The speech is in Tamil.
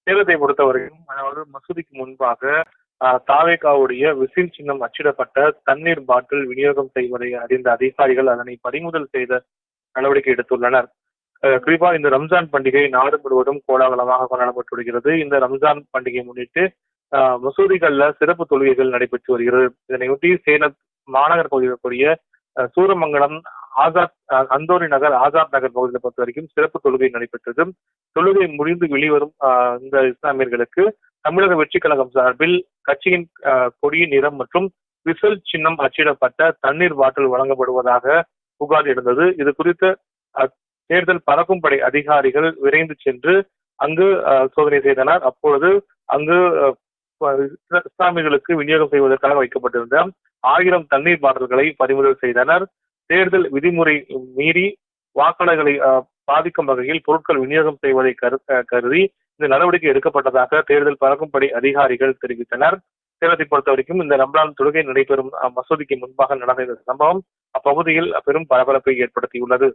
சேலத்தை பொறுத்தவரைக்கும் அதாவது மசூதிக்கு முன்பாக தாவேகாவுடைய விசில் சின்னம் அச்சிடப்பட்ட தண்ணீர் பாட்டில் விநியோகம் செய்வதை அறிந்த அதிகாரிகள் அதனை பறிமுதல் செய்த நடவடிக்கை எடுத்துள்ளனர். குறிப்பா இந்த ரம்ஜான் பண்டிகை நாடு முழுவதும் கோலாகலமாக கொண்டாடப்பட்டு வருகிறது. இந்த ரம்ஜான் பண்டிகையை முன்னிட்டு மசூதிகள்ல சிறப்பு தொழுகைகள் நடைபெற்று வருகிறது. இதனையொட்டி சேலம் மாநகர் பகுதியில் இருக்கக்கூடிய சூரமங்கலம் ஆசாத் அந்தோரி நகர் ஆசாத் நகர் பகுதியை பொறுத்த வரைக்கும் சிறப்பு தொழுகை நடைபெற்றது. தொழுகை முடிந்து வெளிவரும் இந்த இஸ்லாமியர்களுக்கு தமிழக வெற்றி கழகம் சார்பில் கட்சியின் கொடியின் நிறம் மற்றும் விசில் சின்னம் அச்சிடப்பட்ட தண்ணீர் பாட்டில் வழங்கப்படுவதாக புகார் எழுந்தது. இது குறித்த தேர்தல் பறக்கும் படை அதிகாரிகள் விரைந்து சென்று அங்கு சோதனை செய்தனர். அப்பொழுது அங்கு இஸ்லாமியர்களுக்கு விநியோகம் செய்வதற்காக வைக்கப்பட்டிருந்த 1000 தண்ணீர் பாட்டில்களை பறிமுதல் செய்தனர். தேர்தல் விதிமுறை மீறி வாக்காளர்களை பாதிக்கும் வகையில் பொருட்கள் விநியோகம் செய்வதை கருதி இந்த நடவடிக்கை எடுக்கப்பட்டதாக தேர்தல் பறக்கும்படை அதிகாரிகள் தெரிவித்தனர். சேலத்தை பொறுத்த வரைக்கும் இந்த ரம்ஜான் தொழுகை நடைபெறும் மசூதிக்கு முன்பாக நடந்த இந்த சம்பவம் அப்பகுதியில் பெரும் பரபரப்பை ஏற்படுத்தியுள்ளது.